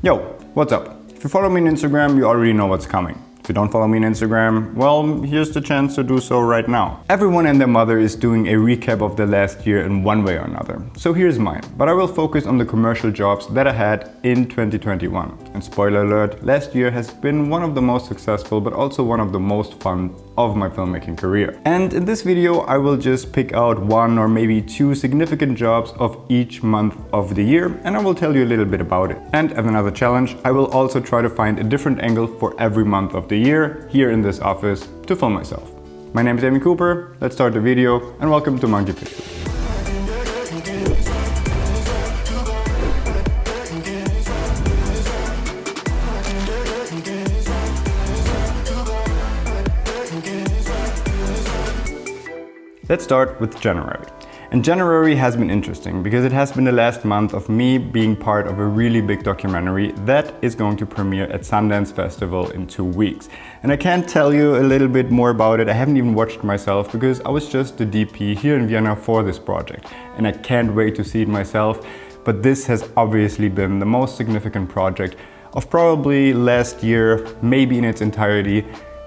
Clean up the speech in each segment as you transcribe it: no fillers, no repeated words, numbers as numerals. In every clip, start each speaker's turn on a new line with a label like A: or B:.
A: Yo, what's up? If you follow me on Instagram, you already know what's coming. If you don't follow me on Instagram, well, here's the chance to do so right now. Everyone and their mother is doing a recap of the last year in one way or another. So here's mine, but I will focus on the commercial jobs that I had in 2021. And spoiler alert, last year has been one of the most successful, but also one of the most fun of my filmmaking career. And in this video, I will just pick out one or maybe two significant jobs of each month of the year, and I will tell you a little bit about it. And as another challenge, I will also try to find a different angle for every month of the year here in this office to film myself. My name is Amy Cooper, let's start the video, and welcome to Monkey Pictures. Let's start with January. And January has been interesting because it has been the last month of me being part of a really big documentary that is going to premiere at Sundance Festival in 2 weeks. And I can't tell you a little bit more about it. I haven't even watched myself because I was just the DP here in Vienna for this project. And I can't wait to see it myself. But this has obviously been the most significant project of probably last year, maybe in its entirety.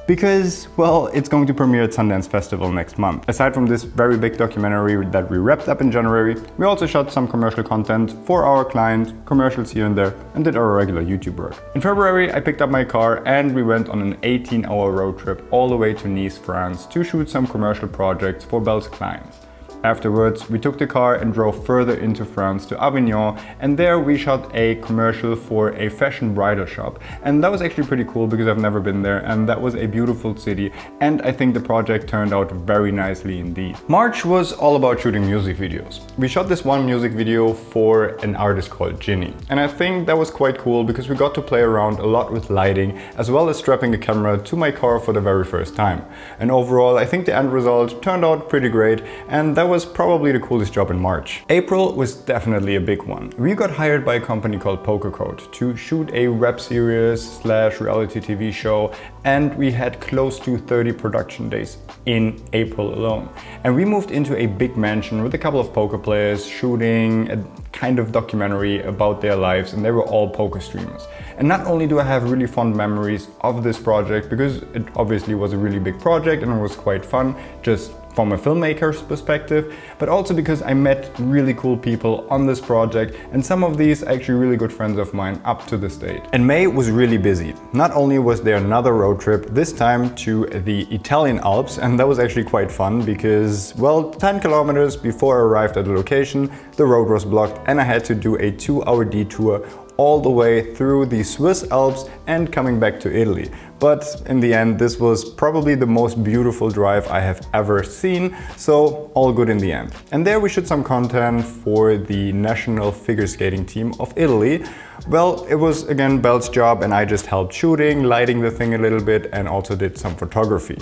A: Because, well, it's going to premiere at Sundance Festival next month. Aside from this very big documentary that we wrapped up in January, we also shot some commercial content for our client, commercials here and there, and did our regular YouTube work. In February, I picked up my car and we went on an 18-hour road trip all the way to Nice, France to shoot some commercial projects for Belle's clients. Afterwards, we took the car and drove further into France to Avignon, and there we shot a commercial for a fashion bridal shop. And that was actually pretty cool because I've never been there, and that was a beautiful city, and I think the project turned out very nicely indeed. March was all about shooting music videos. We shot this one music video for an artist called Ginny, and I think that was quite cool because we got to play around a lot with lighting as well as strapping a camera to my car for the very first time. And overall, I think the end result turned out pretty great, and that was probably the coolest job in March. April was definitely a big one. We got hired by a company called Pokercode to shoot a web series / reality TV show, and we had close to 30 production days in April alone. And we moved into a big mansion with a couple of poker players shooting a kind of documentary about their lives, and they were all poker streamers. And not only do I have really fond memories of this project because it obviously was a really big project and it was quite fun just from a filmmaker's perspective, but also because I met really cool people on this project, and some of these are actually really good friends of mine up to this date. And May was really busy. Not only was there another road trip, this time to the Italian Alps, and that was actually quite fun because, well, 10 kilometers before I arrived at the location, the road was blocked and I had to do a 2-hour detour all the way through the Swiss Alps and coming back to Italy. But in the end, this was probably the most beautiful drive I have ever seen, so all good in the end. And there we shot some content for the national figure skating team of Italy. Well, it was again Belle's job and I just helped shooting, lighting the thing a little bit, and also did some photography.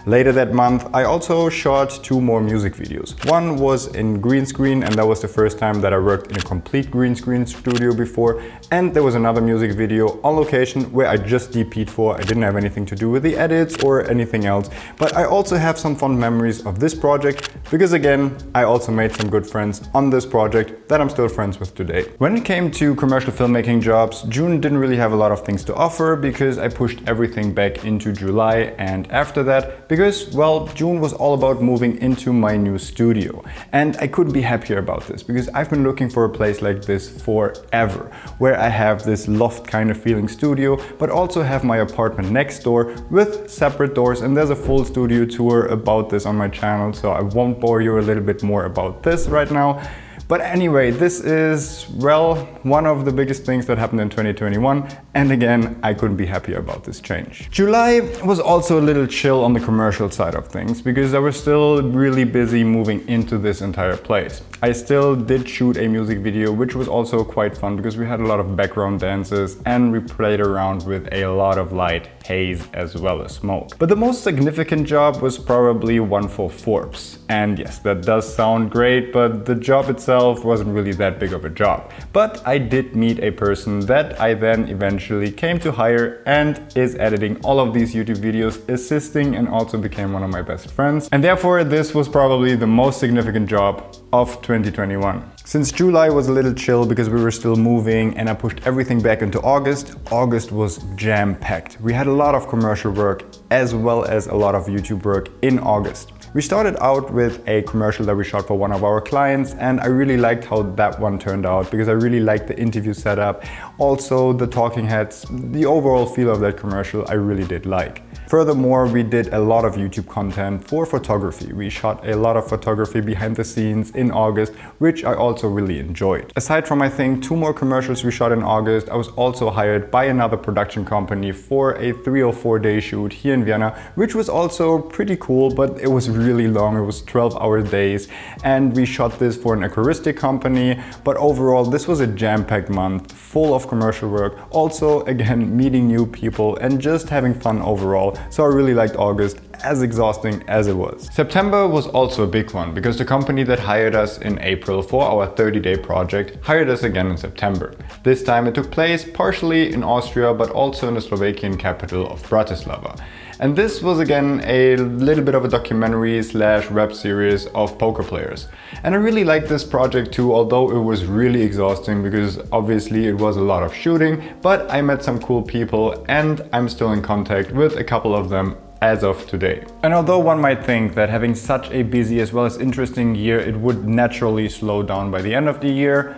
A: Later that month, I also shot 2 more music videos. One was in green screen, and that was the first time that I worked in a complete green screen studio before. And there was another music video on location where I just DP'd for. I didn't have anything to do with the edits or anything else. But I also have some fond memories of this project because again, I also made some good friends on this project that I'm still friends with today. When it came to commercial filmmaking jobs, June didn't really have a lot of things to offer because I pushed everything back into July and after that. Because, well, June was all about moving into my new studio. And I couldn't be happier about this because I've been looking for a place like this forever, where I have this loft kind of feeling studio, but also have my apartment next door with separate doors. And there's a full studio tour about this on my channel, so I won't bore you a little bit more about this right now. But anyway, this is, well, one of the biggest things that happened in 2021. And again, I couldn't be happier about this change. July was also a little chill on the commercial side of things because I was still really busy moving into this entire place. I still did shoot a music video, which was also quite fun because we had a lot of background dances and we played around with a lot of light, haze, as well as smoke. But the most significant job was probably one for Forbes. And yes, that does sound great, but the job itself itself wasn't really that big of a job. But I did meet a person that I then eventually came to hire and is editing all of these YouTube videos, assisting, and also became one of my best friends. And therefore, this was probably the most significant job of 2021. Since July was a little chill because we were still moving and I pushed everything back into August, August was jam-packed. We had a lot of commercial work as well as a lot of YouTube work in August. We started out with a commercial that we shot for one of our clients, and I really liked how that one turned out because I really liked the interview setup. Also the talking heads, the overall feel of that commercial I really did like. Furthermore, we did a lot of YouTube content for photography. We shot a lot of photography behind the scenes in August, which I also really enjoyed. Aside from, I think, 2 more commercials we shot in August, I was also hired by another production company for a 3 or 4 day shoot here in Vienna, which was also pretty cool, but it was really long. It was 12-hour days, and we shot this for an aquaristic company. But overall, this was a jam-packed month, full of commercial work. Also, again, meeting new people and just having fun overall. So I really liked August, as exhausting as it was. September was also a big one because the company that hired us in April for our 30-day project hired us again in September. This time it took place partially in Austria, but also in the Slovakian capital of Bratislava. And this was again a little bit of a documentary / web series of poker players. And I really liked this project too, although it was really exhausting because obviously it was a lot of shooting, but I met some cool people and I'm still in contact with a couple of them as of today. And although one might think that having such a busy as well as interesting year, it would naturally slow down by the end of the year,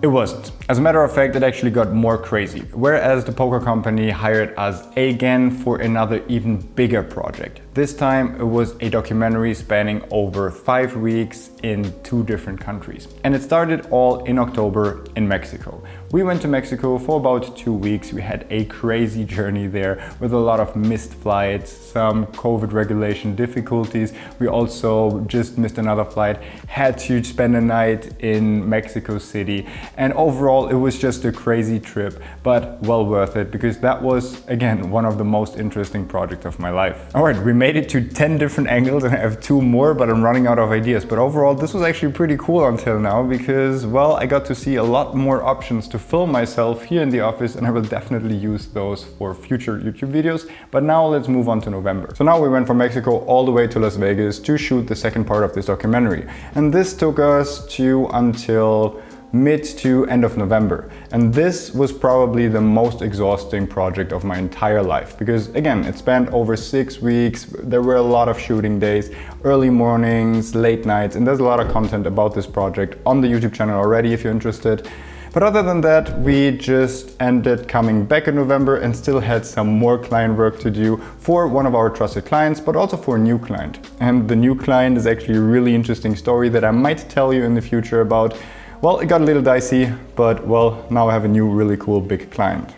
A: it wasn't. As a matter of fact, it actually got more crazy. Whereas the poker company hired us again for another even bigger project. This time it was a documentary spanning over 5 weeks in 2 different countries. And it started all in October in Mexico. We went to Mexico for about 2 weeks. We had a crazy journey there with a lot of missed flights, some COVID regulation difficulties. We also just missed another flight, had to spend a night in Mexico City. And overall, it was just a crazy trip, but well worth it because that was, again, one of the most interesting projects of my life. All right, we made it to 10 different angles and I have 2 more, but I'm running out of ideas. But overall, this was actually pretty cool until now because, well, I got to see a lot more options to film myself here in the office, and I will definitely use those for future YouTube videos. But now let's move on to November. So now we went from Mexico all the way to Las Vegas to shoot the second part of this documentary. And this took us to until mid to end of November. And this was probably the most exhausting project of my entire life because, again, it spanned over 6 weeks. There were a lot of shooting days, early mornings, late nights, and there's a lot of content about this project on the YouTube channel already if you're interested. But other than that, we just ended coming back in November and still had some more client work to do for one of our trusted clients, but also for a new client. And the new client is actually a really interesting story that I might tell you in the future about. Well, it got a little dicey, but well, now I have a new really cool big client.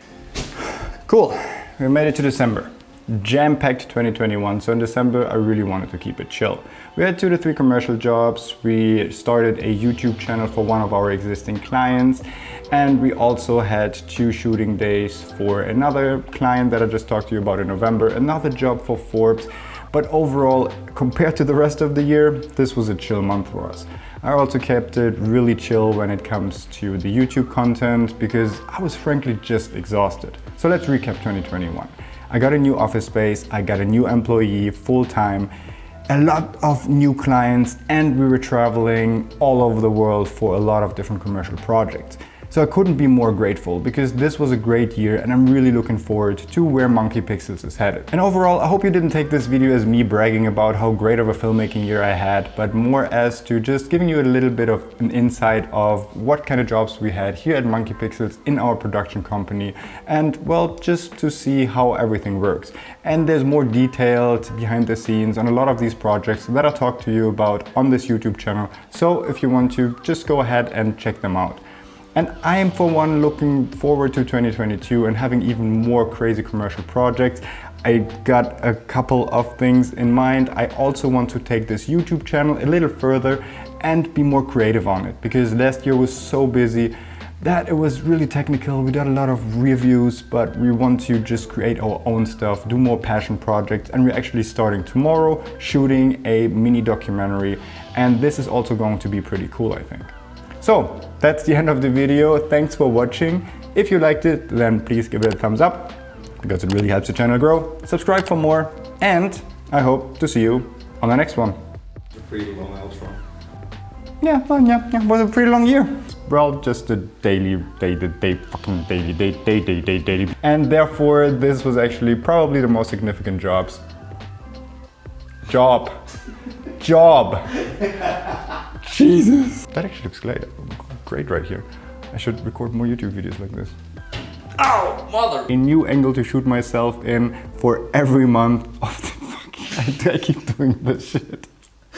A: Cool, we made it to December. Jam-packed 2021, so in December I really wanted to keep it chill. We had 2 to 3 commercial jobs, we started a YouTube channel for one of our existing clients, and we also had 2 shooting days for another client that I just talked to you about in November, another job for Forbes. But overall, compared to the rest of the year, this was a chill month for us. I also kept it really chill when it comes to the YouTube content because I was frankly just exhausted. So let's recap 2021. I got a new office space, I got a new employee full-time, a lot of new clients, and we were traveling all over the world for a lot of different commercial projects. So I couldn't be more grateful because this was a great year and I'm really looking forward to where Monkey Pixels is headed. And overall, I hope you didn't take this video as me bragging about how great of a filmmaking year I had, but more as to just giving you a little bit of an insight of what kind of jobs we had here at Monkey Pixels in our production company, and well, just to see how everything works. And there's more detailed behind the scenes on a lot of these projects that I'll talk to you about on this YouTube channel. So if you want to, just go ahead and check them out. And I am, for one, looking forward to 2022 and having even more crazy commercial projects. I got a couple of things in mind. I also want to take this YouTube channel a little further and be more creative on it, because last year was so busy that it was really technical. We did a lot of reviews, but we want to just create our own stuff, do more passion projects, and we're actually starting tomorrow shooting a mini documentary, and this is also going to be pretty cool, I think. So that's the end of the video. Thanks for watching. If you liked it, then please give it a thumbs up because it really helps the channel grow. Subscribe for more, and I hope to see you on the next one.
B: A pretty long outro.
A: Yeah, well, yeah, it was a pretty long year. Well, just a daily. And therefore, this was actually probably the most significant job. Jesus. That actually looks great right here. I should record more YouTube videos like this.
B: Ow, mother!
A: A new angle to shoot myself in for every month of the fucking... I keep doing this shit.